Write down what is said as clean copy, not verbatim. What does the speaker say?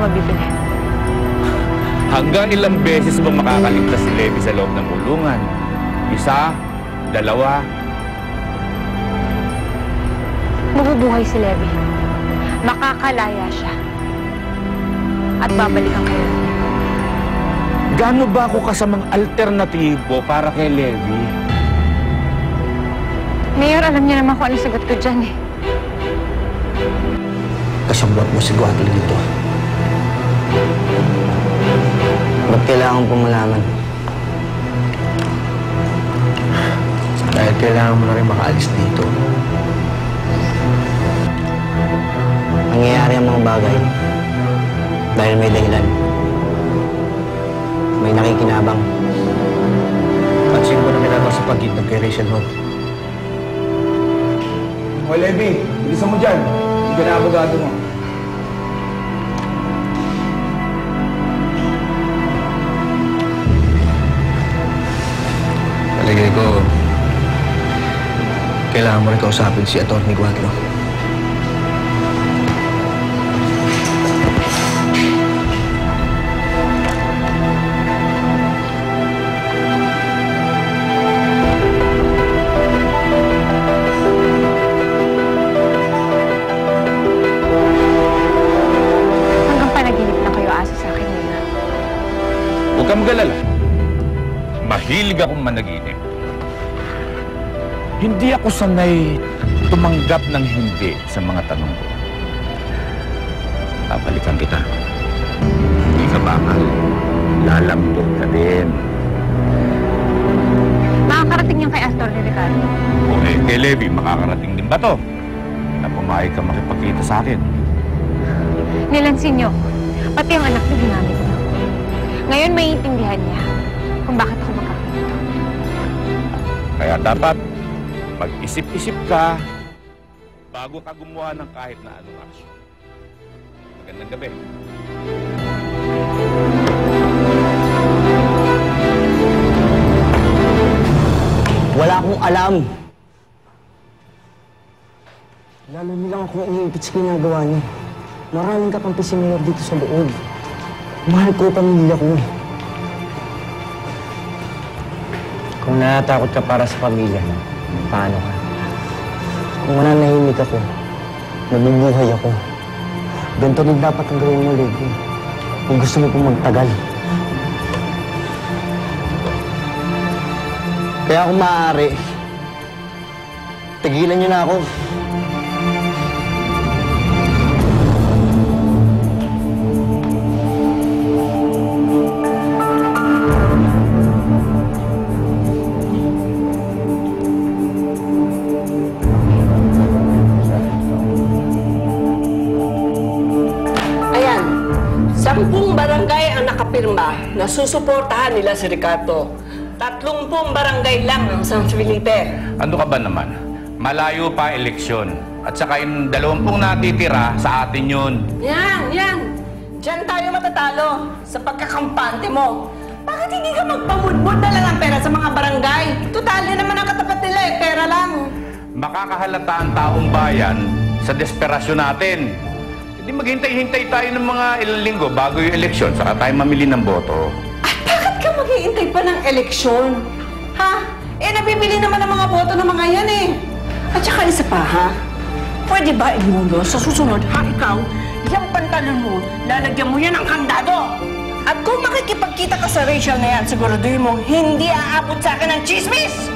mabibili. Hanggang ilang beses ba makakaligtas si Levi sa loob ng kulungan? Isa, dalawa. Mabubuhay si Levi. Makakalaya siya. At babalikan kayo. Gaano ba ako kasamang alternatibo para kay Levi? Mayor, alam niya naman kung ano sagot ko dyan eh. Kasabot mo si Guatil dito. Ba't kailangan pong malaman? Dahil kailangan mo na rin makaalis dito. Nangyayari ang mga bagay dahil may dahilan. May nakikinabang. Pansin ko na ginagawa sa pagitan kay Rachel Holt. O, Levi, bilisan mo dyan. Hindi ka na abogado mo. Palagay ko, kailangan mo rin kausapin si Atty. Guadlo. Huwag kang mag-alala. Mahilig akong managinip. Hindi ako sanay tumanggap ng hindi sa mga tanong ko. Babalikan kita. Hindi ka bakal. Lalambot ka din. Makakarating yan kay Astor ni Ricardo. O kay Levi, makakarating din ba to? Na pumayag ka makipagkita sa akin. Nilansin niyo. Pati ang anak niyo ginamit niyo. Ngayon maiintindihan niya kung bakit ako magkakanito. Kaya dapat mag-isip-isip ka bago ka gumawa ng kahit na anong aksyon. Magandang gabi. Wala akong alam. Lalo nilang akong iniipit sa ginagawa niyo. Maraming kakampi si Mayor dito sa loob. Mahal ko pamilya ko. Kung natatakot ka para sa pamilya mo, paano ka? Kung mananahimik ako, nabubuhay ako. Ganito rin dapat ang gawin mo, Levi. Kung gusto mo pong magtagal. Kaya kung maaari, tigilan niyo na ako. Na susuportahan nila si Ricardo. 30 barangay lang ang San Felipe. Ano ka ba naman? Malayo pa eleksyon. At saka yung 20 natitira sa atin yun. Yan. Diyan tayo matatalo sa pagkakampante mo. Bakit hindi ka magpamudmud na lang ang pera sa mga barangay? Total, yan naman ang katapat nila eh. Pera lang. Makakahalata ang taong bayan sa desperasyon natin. Hindi maghintay-hintay tayo ng mga ilang linggo bago yung eleksyon, saka tayo mamili ng boto. At bakit ka maghihintay pa ng eleksyon? Ha? Eh, nabibili naman ang mga boto ng mga yan eh. At saka isa pa, ha? Pwede ba, Edmundo, sa susunod, ha, ikaw, yung pantalon mo, lalagyan mo yan ng kandado. At kung makikipagkita ka sa Rachel na yan, siguraduhin mo, hindi aabot sa akin ng chismis!